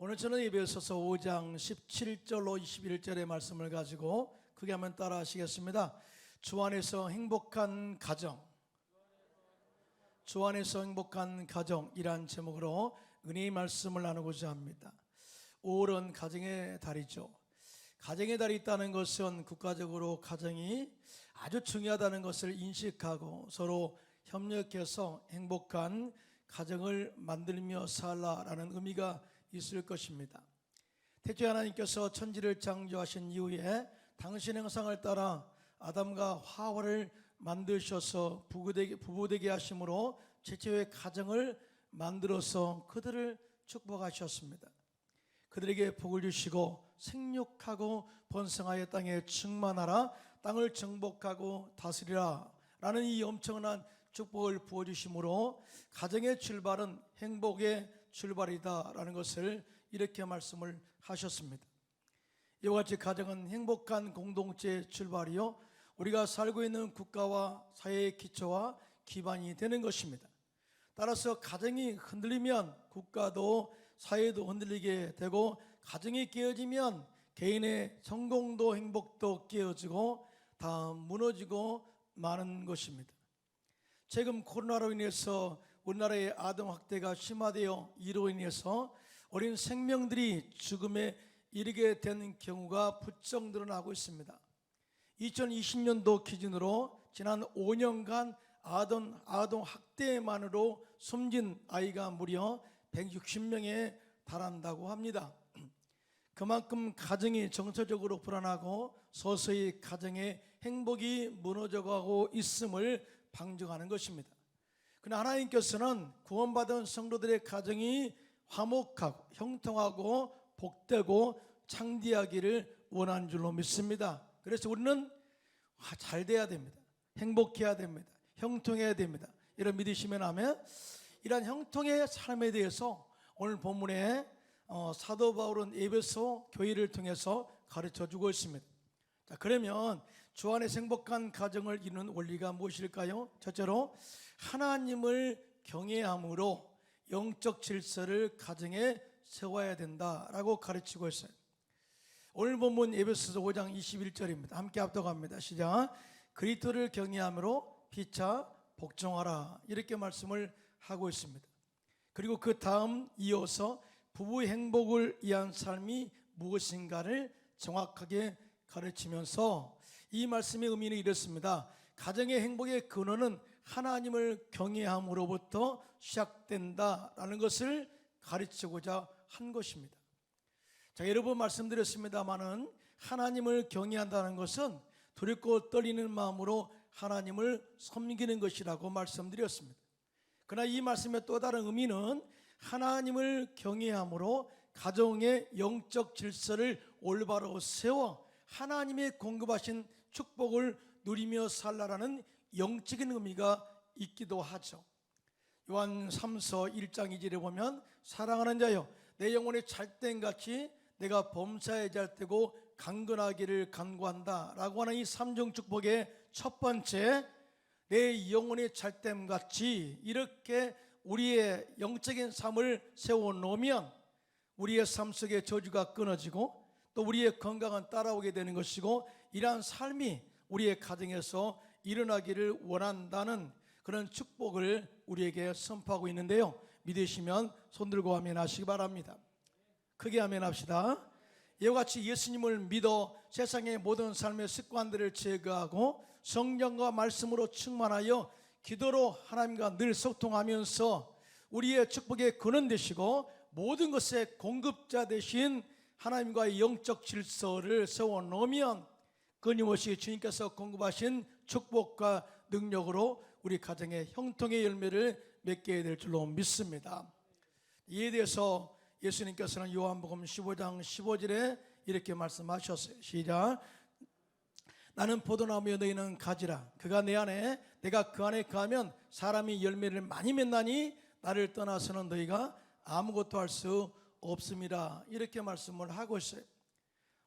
오늘 저는 에베소서 5장 17절로 21절의 말씀을 가지고 크게 한번 따라 하시겠습니다. 주 안에서 행복한 가정, 주 안에서 행복한 가정이란 제목으로 은혜의 말씀을 나누고자 합니다. 5월은 가정의 달이죠. 가정의 달이 있다는 것은 국가적으로 가정이 아주 중요하다는 것을 인식하고 서로 협력해서 행복한 가정을 만들며 살라라는 의미가 있을 것입니다. 태초에 하나님께서 천지를 창조하신 이후에 당신의 형상을 따라 아담과 하와를 만드셔서 부부되게 하심으로 최초의 가정을 만들어서 그들을 축복하셨습니다. 그들에게 복을 주시고 생육하고 번성하여 땅에 충만하라, 땅을 정복하고 다스리라 라는 이 엄청난 축복을 부어주심으로 가정의 출발은 행복의 출발이다 라는 것을 이렇게 말씀을 하셨습니다. 이와 같이 가정은 행복한 공동체의 출발이요, 우리가 살고 있는 국가와 사회의 기초와 기반이 되는 것입니다. 따라서 가정이 흔들리면 국가도 사회도 흔들리게 되고, 가정이 깨어지면 개인의 성공도 행복도 깨어지고 다 무너지고 마는 것입니다. 최근 코로나로 인해서 우리나라의 아동 학대가 심화되어 이로 인해서 어린 생명들이 죽음에 이르게 된 경우가 부쩍 늘어나고 있습니다. 2020년도 기준으로 지난 5년간 아동 학대만으로 숨진 아이가 무려 160명에 달한다고 합니다. 그만큼 가정이 정서적으로 불안하고 서서히 가정의 행복이 무너져가고 있음을 방증하는 것입니다. 그러나 하나님께서는 구원받은 성도들의 가정이 화목하고 형통하고 복되고 창대하기를 원하는 줄로 믿습니다. 그래서 우리는 잘 돼야 됩니다. 행복해야 됩니다. 형통해야 됩니다. 이런 믿으시면 하면, 이러한 형통의 삶에 대해서 오늘 본문에 사도 바울은 에베소 교회를 통해서 가르쳐주고 있습니다. 자, 그러면 주 안에서 행복한 가정을 이루는 원리가 무엇일까요? 첫째로 하나님을 경외함으로 영적 질서를 가정에 세워야 된다라고 가르치고 있어요. 오늘 본문 에베소서 5장 21절입니다. 함께 합독합니다. 시작. 그리스도를 경외함으로 피차 복종하라, 이렇게 말씀을 하고 있습니다. 그리고 그 다음 이어서 부부의 행복을 위한 삶이 무엇인가를 정확하게 가르치면서 이 말씀의 의미는 이렇습니다. 가정의 행복의 근원은 하나님을 경외함으로부터 시작된다라는 것을 가르치고자 한 것입니다. 자, 여러 번 말씀드렸습니다마는 하나님을 경외한다는 것은 두렵고 떨리는 마음으로 하나님을 섬기는 것이라고 말씀드렸습니다. 그러나 이 말씀의 또 다른 의미는 하나님을 경외함으로 가정의 영적 질서를 올바로 세워 하나님의 공급하신 축복을 누리며 살라라는 영적인 의미가 있기도 하죠. 요한 3서 1장 2절에 보면, 사랑하는 자여 내 영혼의 잘됨같이 내가 범사에 잘되고 강건하기를 간구한다 라고 하는 이 삼중 축복의 첫 번째, 내 영혼의 잘됨같이 이렇게 우리의 영적인 삶을 세워놓으면 우리의 삶 속에 저주가 끊어지고 또 우리의 건강은 따라오게 되는 것이고, 이러한 삶이 우리의 가정에서 일어나기를 원한다는 그런 축복을 우리에게 선포하고 있는데요, 믿으시면 손들고 아멘 하시기 바랍니다. 크게 아멘 합시다. 이와 같이 예수님을 믿어 세상의 모든 삶의 습관들을 제거하고 성령과 말씀으로 충만하여 기도로 하나님과 늘 소통하면서 우리의 축복의 근원 되시고 모든 것의 공급자 되신 하나님과의 영적 질서를 세워놓으면 끊임없이 주님께서 공급하신 축복과 능력으로 우리 가정의 형통의 열매를 맺게 될 줄로 믿습니다. 이에 대해서 예수님께서는 요한복음 15장 15절에 이렇게 말씀하셨어요. 시작. 나는 포도나무여 너희는 가지라. 그가 내 안에 내가 그 안에 거하면 사람이 열매를 많이 맺나니 나를 떠나서는 너희가 아무것도 할 수 없음이라, 이렇게 말씀을 하고 있어요.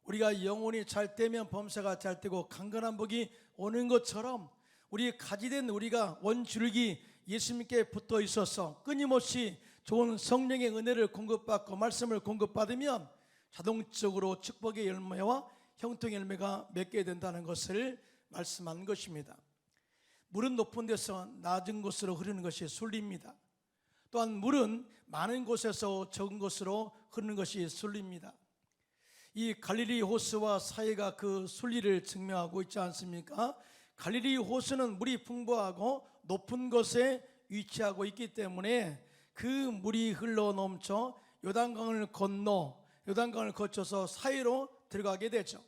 우리가 영혼이 잘 되면 범사가 잘 되고 강건한 복이 오는 것처럼 우리 가지된 우리가 원줄기 예수님께 붙어 있어서 끊임없이 좋은 성령의 은혜를 공급받고 말씀을 공급받으면 자동적으로 축복의 열매와 형통의 열매가 맺게 된다는 것을 말씀한 것입니다. 물은 높은 데서 낮은 곳으로 흐르는 것이 순리입니다. 또한 물은 많은 곳에서 적은 곳으로 흐르는 것이 순리입니다. 이 갈릴리 호수와 사이가 그 순리를 증명하고 있지 않습니까? 갈릴리 호수는 물이 풍부하고 높은 곳에 위치하고 있기 때문에 그 물이 흘러 넘쳐 요단강을 건너 요단강을 거쳐서 사이로 들어가게 되죠.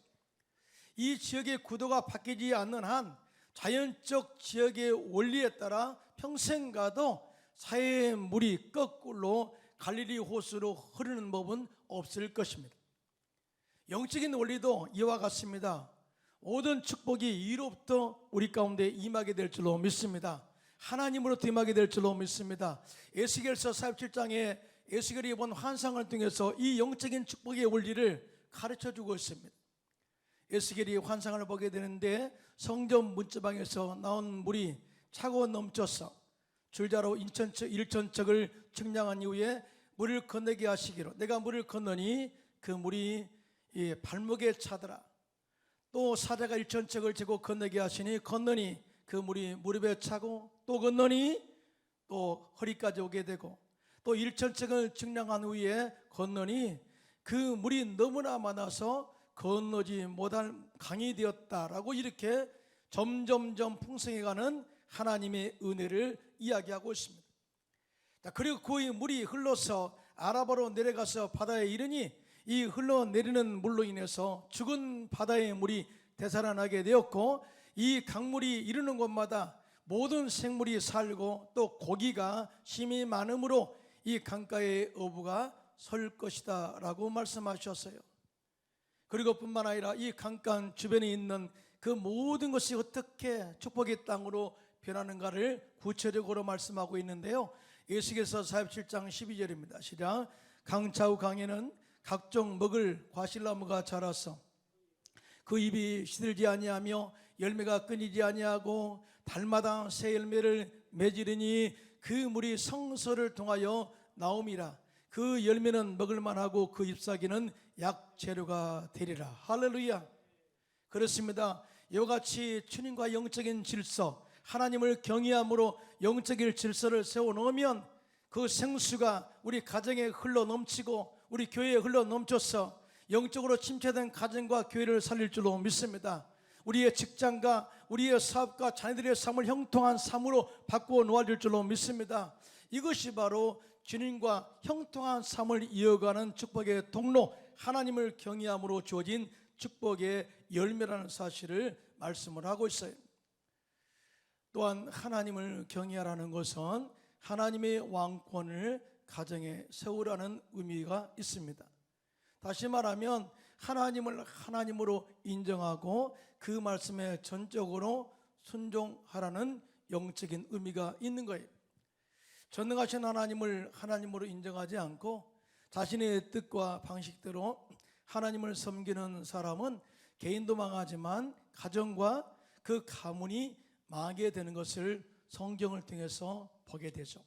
이 지역의 구도가 바뀌지 않는 한 자연적 지역의 원리에 따라 평생 가도 사이의 물이 거꾸로 갈릴리 호수로 흐르는 법은 없을 것입니다. 영적인 원리도 이와 같습니다. 모든 축복이 이로부터 우리 가운데 임하게 될 줄로 믿습니다. 하나님으로부터 임하게 될 줄로 믿습니다. 에스겔서 47장에 에스겔이 본 환상을 통해서 이 영적인 축복의 원리를 가르쳐주고 있습니다. 에스겔이 환상을 보게 되는데 성전 문지방에서 나온 물이 차고 넘쳐서 줄자로 1천척을 측량한 이후에 물을 건너게 하시기로, 내가 물을 건너니 그 물이 발목에 차더라. 또 사자가 1천척을 재고 건너게 하시니 건너니 그 물이 무릎에 차고, 또 건너니 또 허리까지 오게 되고, 또 1천척을 측량한 후에 건너니 그 물이 너무나 많아서 건너지 못할 강이 되었다라고 이렇게 점점점 풍성해가는 하나님의 은혜를 이야기하고 있습니다. 그리고 그 물이 흘러서 아라바로 내려가서 바다에 이르니 이 흘러내리는 물로 인해서 죽은 바다의 물이 되살아나게 되었고, 이 강물이 이르는 곳마다 모든 생물이 살고 또 고기가 심히 많으므로 이 강가의 어부가 설 것이다 라고 말씀하셨어요. 그리고 뿐만 아니라 이 강가 주변에 있는 그 모든 것이 어떻게 축복의 땅으로 변하는가를 구체적으로 말씀하고 있는데요, 에스겔서 47장 12절입니다. 시작. 강차후 강에는 각종 먹을 과실나무가 자라서 그 잎이 시들지 아니하며 열매가 끊이지 아니하고 달마다 새 열매를 맺으리니 그 물이 성소를 통하여 나옴이라. 그 열매는 먹을만하고 그 잎사귀는 약재료가 되리라. 할렐루야. 그렇습니다. 이와 같이 주님과 영적인 질서, 하나님을 경외함으로 영적인 질서를 세워놓으면 그 생수가 우리 가정에 흘러넘치고 우리 교회에 흘러넘쳐서 영적으로 침체된 가정과 교회를 살릴 줄로 믿습니다. 우리의 직장과 우리의 사업과 자녀들의 삶을 형통한 삶으로 바꾸어 놓아줄 줄로 믿습니다. 이것이 바로 주님과 형통한 삶을 이어가는 축복의 통로, 하나님을 경외함으로 주어진 축복의 열매라는 사실을 말씀을 하고 있어요. 또한 하나님을 경외하라는 것은 하나님의 왕권을 가정에 세우라는 의미가 있습니다. 다시 말하면 하나님을 하나님으로 인정하고 그 말씀에 전적으로 순종하라는 영적인 의미가 있는 거예요. 전능하신 하나님을 하나님으로 인정하지 않고 자신의 뜻과 방식대로 하나님을 섬기는 사람은 개인도 망하지만 가정과 그 가문이 망하게 되는 것을 성경을 통해서 보게 되죠.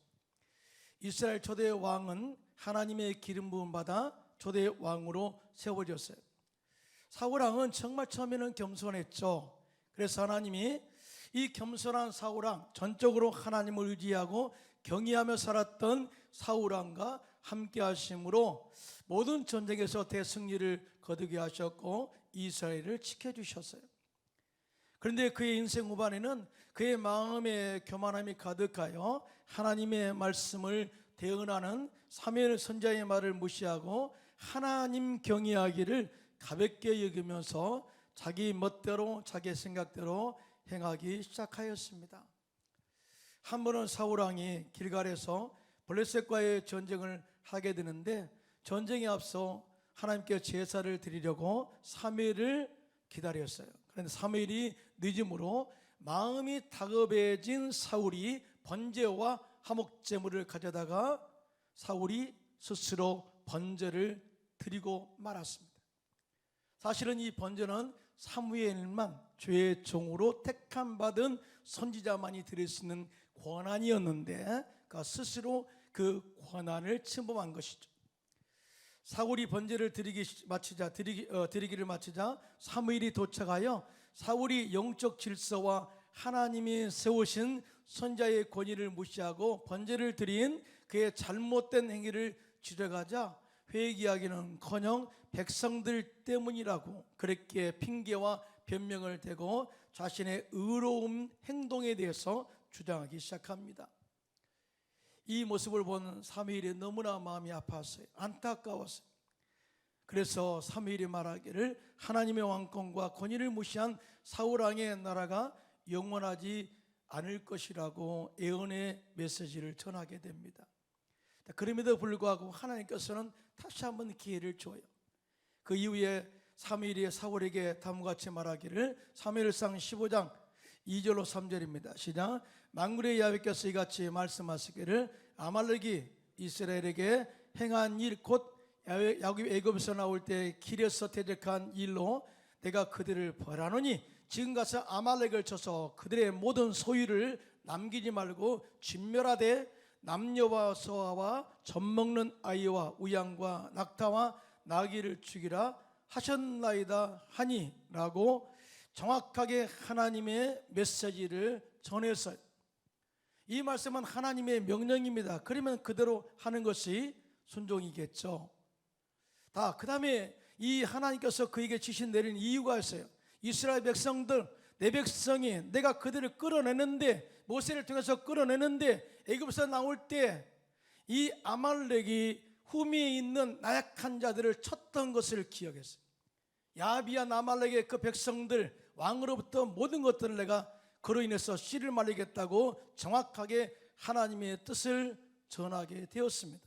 이스라엘 초대 왕은 하나님의 기름 부음 받아 초대 왕으로 세워졌어요. 사울왕은 정말 처음에는 겸손했죠. 그래서 하나님이 이 겸손한 사울왕, 전적으로 하나님을 의지하고 경외하며 살았던 사울왕과 함께 하심으로 모든 전쟁에서 대승리를 거두게 하셨고 이스라엘을 지켜주셨어요. 그런데 그의 인생 후반에는 그의 마음에 교만함이 가득하여 하나님의 말씀을 대언하는 사무엘 선지자의 말을 무시하고 하나님 경외하기를 가볍게 여기면서 자기 멋대로 자기 생각대로 행하기 시작하였습니다. 한 번은 사울왕이 길갈에서 블레셋과의 전쟁을 하게 되는데 전쟁에 앞서 하나님께 제사를 드리려고 사무엘을 기다렸어요. 그런데 사무엘이 늦음으로 마음이 다급해진 사울이 번제와 화목제물을 가져다가 사울이 스스로 번제를 드리고 말았습니다. 사실은 이 번제는 사무엘만 주의 종으로 택함 받은 선지자만이 드릴 수 있는 권한이었는데 스스로 그 그 권한을 침범한 것이죠. 사울이 번제를 드리기를 마치자 사무엘이 도착하여 사울이 영적 질서와 하나님이 세우신 선자의 권위를 무시하고 번제를 드린 그의 잘못된 행위를 지적하자 회개하기는커녕 백성들 때문이라고 그렇게 핑계와 변명을 대고 자신의 의로운 행동에 대해서 주장하기 시작합니다. 이 모습을 본 사무엘이 너무나 마음이 아팠어요. 안타까웠어요. 그래서 사무엘이 말하기를 하나님의 왕권과 권위를 무시한 사울 왕의 나라가 영원하지 않을 것이라고 예언의 메시지를 전하게 됩니다. 그럼에도 불구하고 하나님께서는 다시 한번 기회를 줘요. 그 이후에 사무엘이 사울에게 다음같이 말하기를 사무엘상 15장 2절로 3절입니다. 시작. 만군의 야훼께서 이같이 말씀하시기를 아말렉이 이스라엘에게 행한 일 곧 애굽에서 나올 때 길에서 대적한 일로 내가 그들을 벌하노니 지금 가서 아말렉을 쳐서 그들의 모든 소유를 남기지 말고 진멸하되 남녀와 소아와 젖먹는 아이와 우양과 낙타와 나귀를 죽이라 하셨나이다 하니라고 정확하게 하나님의 메시지를 전했어요. 이 말씀은 하나님의 명령입니다. 그러면 그대로 하는 것이 순종이겠죠. 그 다음에 이 하나님께서 그에게 지신 내린 이유가 있어요. 이스라엘 백성들, 내 백성이 내가 그들을 끌어내는데 모세를 통해서 끌어내는데 애굽에서 나올 때 이 아말렉이 후미에 있는 나약한 자들을 쳤던 것을 기억했어요. 야비한 아말렉의 그 백성들 왕으로부터 모든 것들을 내가 그로 인해서 씨를 말리겠다고 정확하게 하나님의 뜻을 전하게 되었습니다.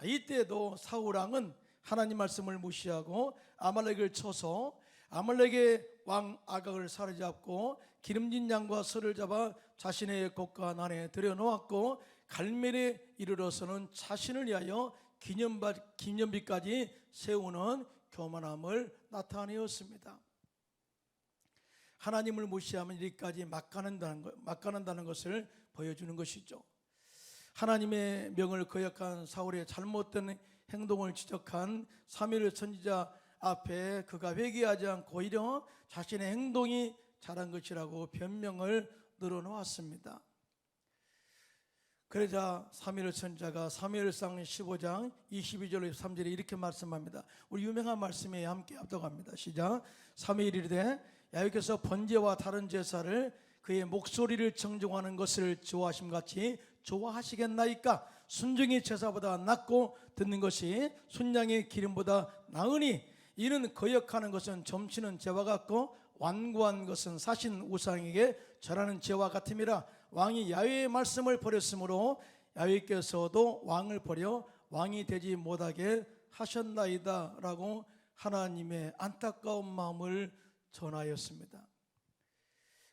이때도 사울 왕은 하나님 말씀을 무시하고 아말렉을 쳐서 아말렉의 왕 아각을 사로잡고 기름진 양과 소를 잡아 자신의 곳간 안에 들여놓았고 갈멜에 이르러서는 자신을 위하여 기념비까지 세우는 교만함을 나타내었습니다. 하나님을 무시하면 이리까지 막가는다는 것을 보여주는 것이죠. 하나님의 명을 거역한 사울의 잘못된 행동을 지적한 사무엘 선지자 앞에 그가 회개하지 않고 오히려 자신의 행동이 잘한 것이라고 변명을 늘어놓았습니다. 그러자 사무엘 선지자가 사무엘상 15장 22절 3절에 이렇게 말씀합니다. 우리 유명한 말씀에 함께 합독합니다. 시작. 사무엘이 이르되 야훼께서 번제와 다른 제사를 그의 목소리를 청종하는 것을 좋아하심같이 좋아하시겠나이까? 순종의 제사보다 낫고 듣는 것이 순양의 기름보다 나으니 이는 거역하는 것은 점치는 죄와 같고 완고한 것은 사신 우상에게 절하는 죄와 같음이라. 왕이 야훼의 말씀을 버렸으므로 야훼께서도 왕을 버려 왕이 되지 못하게 하셨나이다 라고 하나님의 안타까운 마음을 전하였습니다.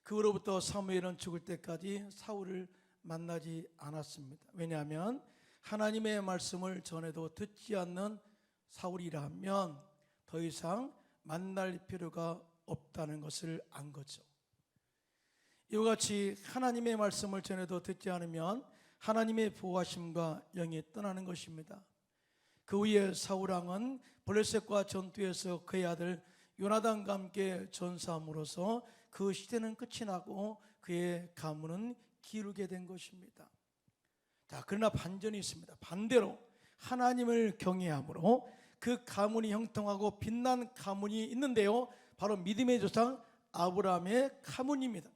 그 후로부터 사무엘은 죽을 때까지 사울을 만나지 않았습니다. 왜냐하면 하나님의 말씀을 전해도 듣지 않는 사울이라면 더 이상 만날 필요가 없다는 것을 안 거죠. 이와 같이 하나님의 말씀을 전해도 듣지 않으면 하나님의 보호하심과 영이 떠나는 것입니다. 그 후에 사울왕은 블레셋과 전투에서 그의 아들 요나단과 함께 전사함으로써 그 시대는 끝이 나고 그의 가문은 기르게 된 것입니다. 그러나 반전이 있습니다. 반대로 하나님을 경외함으로 그 가문이 형통하고 빛난 가문이 있는데요, 바로 믿음의 조상 아브라함의 가문입니다.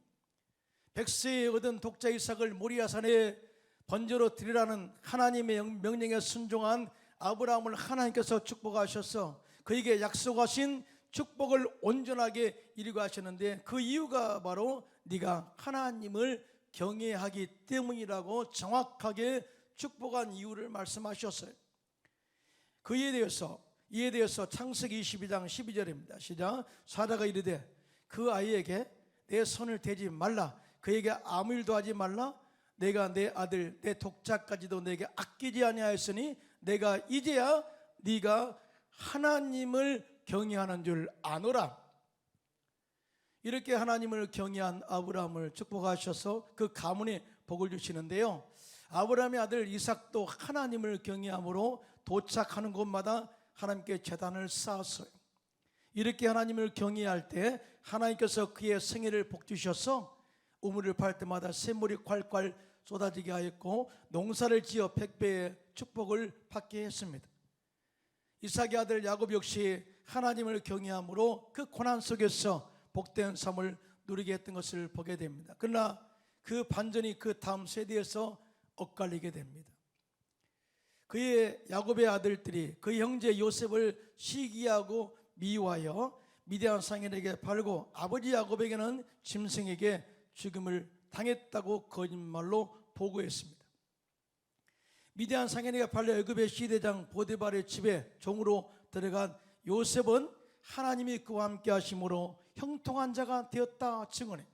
백세에 얻은 독자 이삭을 모리아산에 번제로 드리라는 하나님의 명령에 순종한 아브라함을 하나님께서 축복하셔서 그에게 약속하신 축복을 온전하게 이루게 하셨는데 그 이유가 바로 네가 하나님을 경외하기 때문이라고 정확하게 축복한 이유를 말씀하셨어요. 이에 대해서 창세기 22장 12절입니다. 시작. 사라가 이르되 그 아이에게 내 손을 대지 말라, 그에게 아무 일도 하지 말라. 내가 내 아들 내 독자까지도 내게 아끼지 아니하였으니 내가 이제야 네가 하나님을 경외하는 줄 아노라. 이렇게 하나님을 경외한 아브라함을 축복하셔서 그 가문에 복을 주시는데요, 아브라함의 아들 이삭도 하나님을 경외함으로 도착하는 곳마다 하나님께 제단을 쌓았어요. 이렇게 하나님을 경외할 때 하나님께서 그의 생애를 복주셔서 우물을 팔 때마다 샘물이 콸콸 쏟아지게 하였고 농사를 지어 100배의 축복을 받게 했습니다. 이삭의 아들 야곱 역시 하나님을 경외함으로 그 고난 속에서 복된 삶을 누리게 했던 것을 보게 됩니다. 그러나 그 반전이 그 다음 세대에서 엇갈리게 됩니다. 그의 야곱의 아들들이 그 형제 요셉을 시기하고 미워하여 미디안 상인에게 팔고 아버지 야곱에게는 짐승에게 죽임을 당했다고 거짓말로 보고했습니다. 미디안 상인에게 팔려 애굽의 시대장 보디발의 집에 종으로 들어간 요셉은 하나님이 그와 함께 하심으로 형통한 자가 되었다 증언해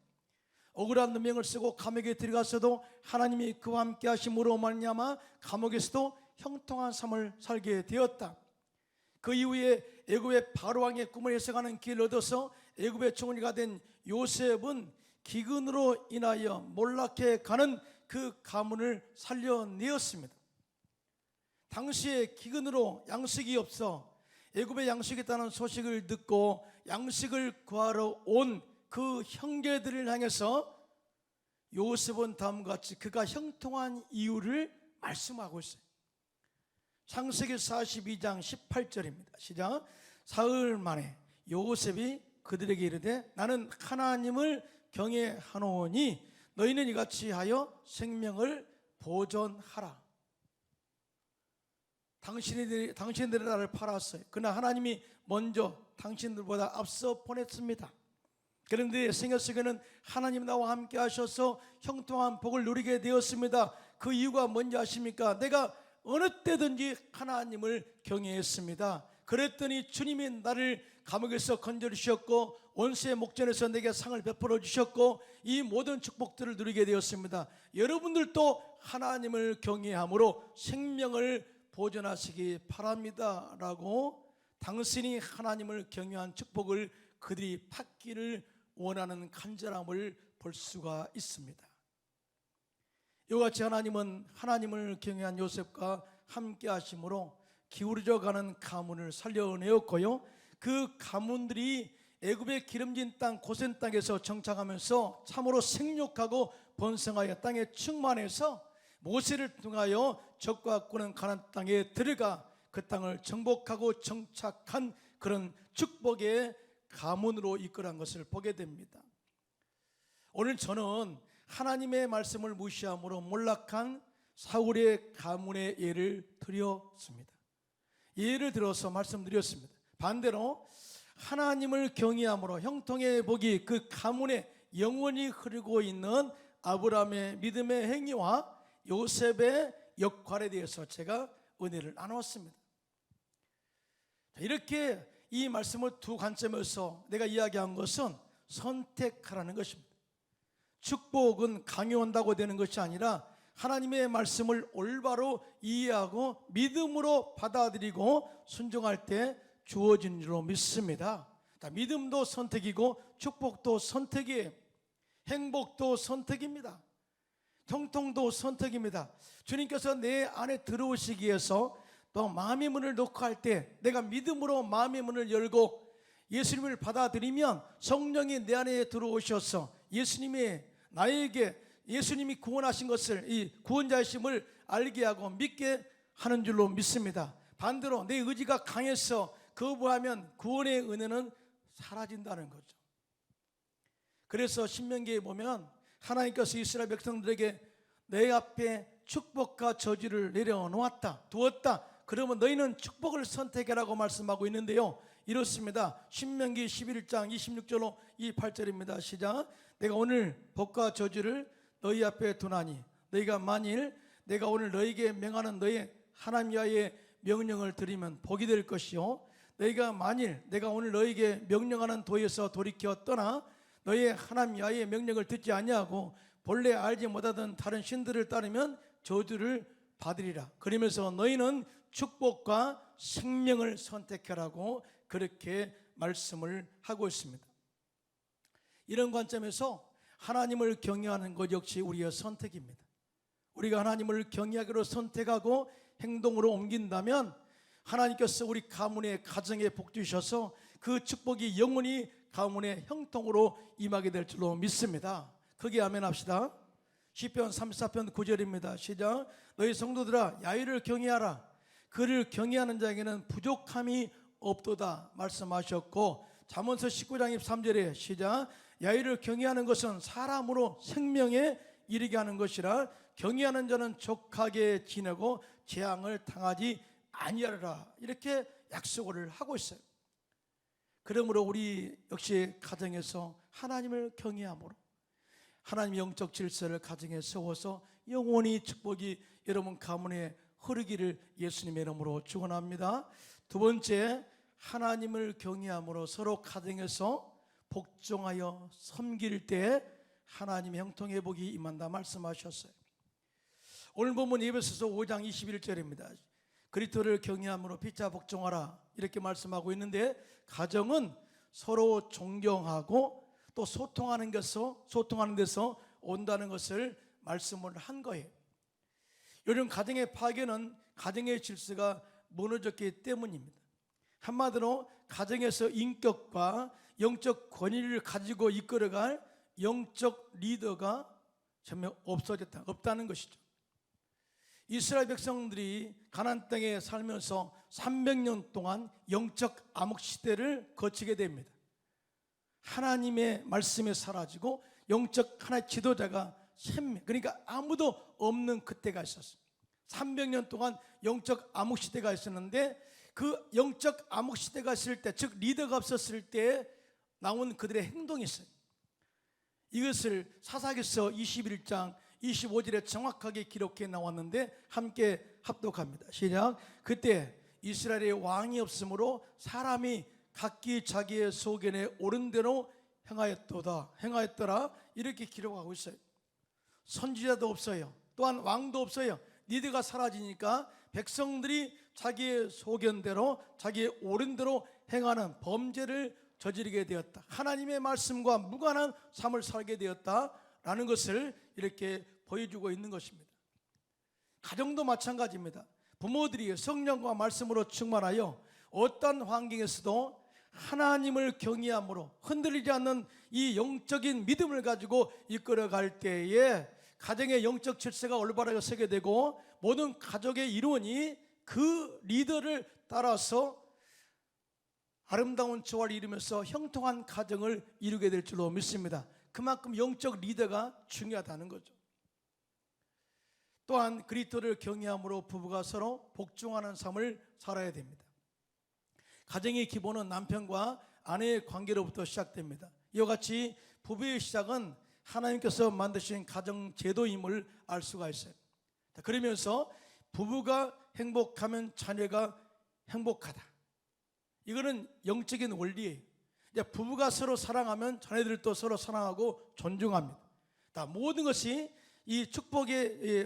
억울한 누명을 쓰고 감옥에 들어갔어도 하나님이 그와 함께 하심으로 말미암아 감옥에서도 형통한 삶을 살게 되었다. 그 이후에 애굽의 바로왕의 꿈을 해석하는 길을 얻어서 애굽의 총리가 된 요셉은 기근으로 인하여 몰락해 가는 그 가문을 살려내었습니다. 당시에 기근으로 양식이 없어 애굽에 양식이 있다는 소식을 듣고 양식을 구하러 온 그 형제들을 향해서 요셉은 다음과 같이 그가 형통한 이유를 말씀하고 있어요. 창세기 42장 18절입니다. 시작. 사흘 만에 요셉이 그들에게 이르되 나는 하나님을 경외하노니 너희는 이같이 하여 생명을 보존하라. 당신들이 나를 팔았어요. 그러나 하나님이 먼저 당신들보다 앞서 보냈습니다. 그런데 생애 속에는 하나님 나와 함께 하셔서 형통한 복을 누리게 되었습니다. 그 이유가 뭔지 아십니까? 내가 어느 때든지 하나님을 경외했습니다. 그랬더니 주님이 나를 감옥에서 건져주셨고 원수의 목전에서 내게 상을 베풀어 주셨고 이 모든 축복들을 누리게 되었습니다. 여러분들도 하나님을 경외함으로 생명을 보존하시기 바랍니다 라고 당신이 하나님을 경외한 축복을 그들이 받기를 원하는 간절함을 볼 수가 있습니다. 이와 같이 하나님은 하나님을 경외한 요셉과 함께 하심으로 기울어져 가는 가문을 살려내었고요, 그 가문들이 애굽의 기름진 땅 고센 땅에서 정착하면서 참으로 생육하고 번성하여 땅에 충만해서 모세를 통하여 적과 꾸는 가나안 땅에 들어가 그 땅을 정복하고 정착한 그런 축복의 가문으로 이끌어간 것을 보게 됩니다. 오늘 저는 하나님의 말씀을 무시함으로 몰락한 사울의 가문의 예를 드렸습니다. 예를 들어서 말씀드렸습니다. 반대로 하나님을 경외함으로 형통의 복이 그 가문에 영원히 흐르고 있는 아브라함의 믿음의 행위와 요셉의 역할에 대해서 제가 은혜를 나누었습니다. 이렇게 이 말씀을 두 관점에서 내가 이야기한 것은 선택하라는 것입니다. 축복은 강요한다고 되는 것이 아니라 하나님의 말씀을 올바로 이해하고 믿음으로 받아들이고 순종할 때 주어진 줄로 믿습니다. 믿음도 선택이고 축복도 선택이에요. 행복도 선택입니다. 형통도 선택입니다. 주님께서 내 안에 들어오시기 위해서 또 마음의 문을 놓고 할 때 내가 믿음으로 마음의 문을 열고 예수님을 받아들이면 성령이 내 안에 들어오셔서 예수님이 나에게 예수님이 구원하신 것을, 이 구원자이심을 알게 하고 믿게 하는 줄로 믿습니다. 반대로 내 의지가 강해서 거부하면 구원의 은혜는 사라진다는 거죠. 그래서 신명기에 보면 하나님께서 이스라엘 백성들에게 내 앞에 축복과 저주를 내려놓았다, 두었다. 그러면 너희는 축복을 선택해라고 말씀하고 있는데요, 이렇습니다. 신명기 11장 26절로 28절입니다. 시작. 내가 오늘 복과 저주를 너희 앞에 두나니 너희가 만일 내가 오늘 너희에게 명하는 너희 하나님 여호와의 명령을 들으면 복이 될 것이요, 너희가 만일 내가 오늘 너희에게 명령하는 도에서 돌이켜 떠나 너희의 하나님 여호와의 명령을 듣지 아니하고 본래 알지 못하던 다른 신들을 따르면 저주를 받으리라. 그러면서 너희는 축복과 생명을 선택하라고 그렇게 말씀을 하고 있습니다. 이런 관점에서 하나님을 경외하는 것 역시 우리의 선택입니다. 우리가 하나님을 경외하기로 선택하고 행동으로 옮긴다면 하나님께서 우리 가문의 가정에 복 주셔서 그 축복이 영원히 가문의 형통으로 임하게 될 줄로 믿습니다. 크게 아멘 합시다. 시편 34편 9절입니다. 시작. 너희 성도들아 야훼를 경외하라. 그를 경외하는 자에게는 부족함이 없도다 말씀하셨고, 잠언서 19장 23절에 시작. 야훼를 경외하는 것은 사람으로 생명에 이르게 하는 것이라. 경외하는 자는 족하게 지내고 재앙을 당하지 아니하리라. 이렇게 약속을 하고 있어요. 그러므로 우리 역시 가정에서 하나님을 경외함으로 하나님의 영적 질서를 가정에 세워서 영원히 축복이 여러분 가문에 흐르기를 예수님의 이름으로 축원합니다. 두 번째, 하나님을 경외함으로 서로 가정에서 복종하여 섬길 때 하나님의 형통의 복이 임한다 말씀하셨어요. 오늘 본문 에베소서 5장 21절입니다. 그리스도를 경외함으로 피차 복종하라 이렇게 말씀하고 있는데, 가정은 서로 존경하고 또 소통하는 데서 온다는 것을 말씀을 한 거예요. 요즘 가정의 파괴는 가정의 질서가 무너졌기 때문입니다. 한마디로 가정에서 인격과 영적 권위를 가지고 이끌어갈 영적 리더가 전혀 없다는 것이죠. 이스라엘 백성들이 가나안 땅에 살면서 300년 동안 영적 암흑 시대를 거치게 됩니다. 하나님의 말씀이 사라지고 영적 하나의 지도자가 그러니까 아무도 없는 그때가 있었어요. 300년 동안 영적 암흑 시대가 있었는데, 그 영적 암흑 시대가 있을 때, 즉 리더가 없었을 때 나온 그들의 행동이 있어요. 이것을 사사기서 21장 25절에 정확하게 기록해 나왔는데 함께 합독합니다. 시작. 그때 이스라엘에 왕이 없으므로 사람이 각기 자기의 소견에 옳은 대로 행하였더라 이렇게 기록하고 있어요. 선지자도 없어요. 또한 왕도 없어요. 리더가 사라지니까 백성들이 자기의 소견대로 자기의 옳은 대로 행하는 범죄를 저지르게 되었다. 하나님의 말씀과 무관한 삶을 살게 되었다라는 것을 이렇게 보여주고 있는 것입니다. 가정도 마찬가지입니다. 부모들이 성령과 말씀으로 충만하여 어떤 환경에서도 하나님을 경외함으로 흔들리지 않는 이 영적인 믿음을 가지고 이끌어갈 때에 가정의 영적 질서가 올바르게 서게 되고, 모든 가족의 일원이 그 리더를 따라서 아름다운 조화를 이루면서 형통한 가정을 이루게 될 줄로 믿습니다. 그만큼 영적 리더가 중요하다는 거죠. 또한 그리스도를 경외함으로 부부가 서로 복종하는 삶을 살아야 됩니다. 가정의 기본은 남편과 아내의 관계로부터 시작됩니다. 이와 같이 부부의 시작은 하나님께서 만드신 가정 제도임을 알 수가 있어요. 그러면서 부부가 행복하면 자녀가 행복하다. 이거는 영적인 원리예요. 부부가 서로 사랑하면 자녀들도 서로 사랑하고 존중합니다. 모든 것이 이 축복의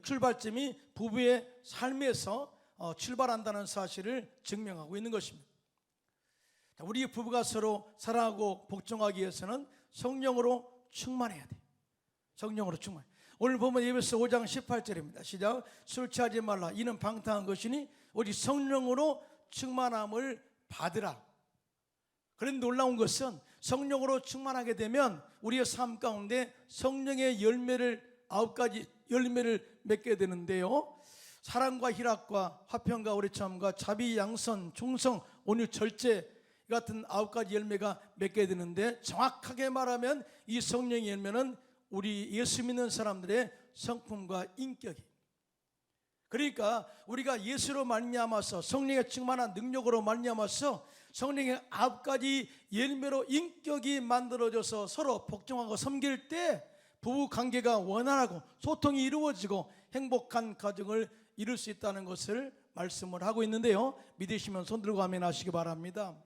출발점이 부부의 삶에서 출발한다는 사실을 증명하고 있는 것입니다. 우리 부부가 서로 사랑하고 복종하기 위해서는 성령으로 충만해야 돼요. 성령으로 충만. 오늘 보면 에베소 5장 18절입니다. 시작. 술 취하지 말라. 이는 방탕한 것이니 오직 성령으로 충만함을 받으라. 그런데 놀라운 것은 성령으로 충만하게 되면 우리의 삶 가운데 성령의 열매를 9가지 열매를 맺게 되는데요. 사랑과 희락과 화평과 오래참과 자비, 양선, 충성, 온유, 절제 같은 9가지 열매가 맺게 되는데, 정확하게 말하면 이 성령의 열매는 우리 예수 믿는 사람들의 성품과 인격이. 그러니까 우리가 예수로 말미암아서 성령의 충만한 능력으로 말미암아서 성령의 9가지 열매로 인격이 만들어져서 서로 복종하고 섬길 때 부부 관계가 원활하고 소통이 이루어지고 행복한 가정을 이룰 수 있다는 것을 말씀을 하고 있는데요. 믿으시면 손 들고 아멘 하시기 바랍니다.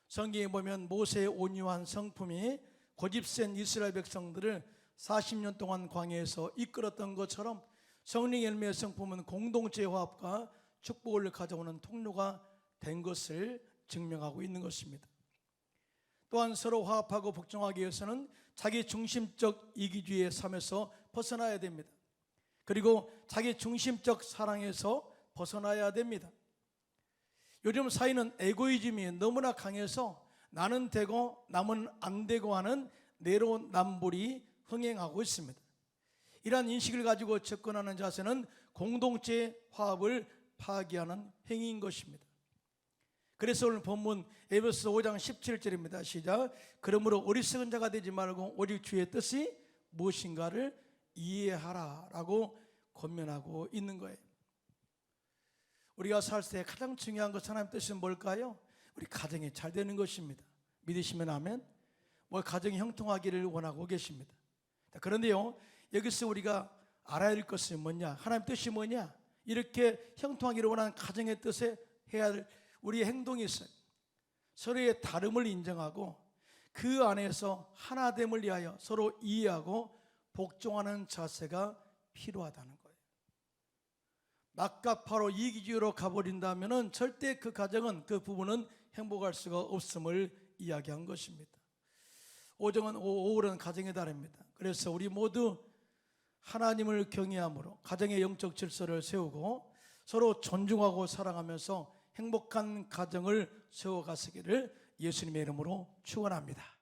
성경에 보면 모세의 온유한 성품이 고집센 이스라엘 백성들을 40년 동안 광야에서 이끌었던 것처럼 성령의 열매의 성품은 공동체의 화합과 축복을 가져오는 통로가 된 것을 증명하고 있는 것입니다. 또한 서로 화합하고 복종하기 위해서는 자기 중심적 이기주의의 삶에서 벗어나야 됩니다. 그리고 자기 중심적 사랑에서 벗어나야 됩니다. 요즘 사회는 에고이즘이 너무나 강해서 나는 되고 남은 안 되고 하는 내로남불이 흥행하고 있습니다. 이러한 인식을 가지고 접근하는 자세는 공동체의 화합을 파괴하는 행위인 것입니다. 그래서 오늘 본문 에베소서 5장 17절입니다. 시작. 그러므로 어리석은 자가 되지 말고 오직 주의 뜻이 무엇인가를 이해하라 라고 권면하고 있는 거예요. 우리가 살 때 가장 중요한 것 하나님 뜻은 뭘까요? 우리 가정이 잘 되는 것입니다. 믿으시면 아멘. 가정이 형통하기를 원하고 계십니다. 그런데요, 여기서 우리가 알아야 할 것은 뭐냐? 하나님 뜻이 뭐냐? 이렇게 형통하기를 원하는 가정의 뜻에 해야 할 우리의 행동이 있어요. 서로의 다름을 인정하고 그 안에서 하나됨을 위하여 서로 이해하고 복종하는 자세가 필요하다는 거예요. 막가파로 이기주의로 가버린다면 절대 그 가정은, 그 부부는 행복할 수가 없음을 이야기한 것입니다. 5월은 가정의 달입니다. 그래서 우리 모두 하나님을 경외함으로 가정의 영적 질서를 세우고 서로 존중하고 사랑하면서 행복한 가정을 세워가시기를 예수님의 이름으로 축원합니다.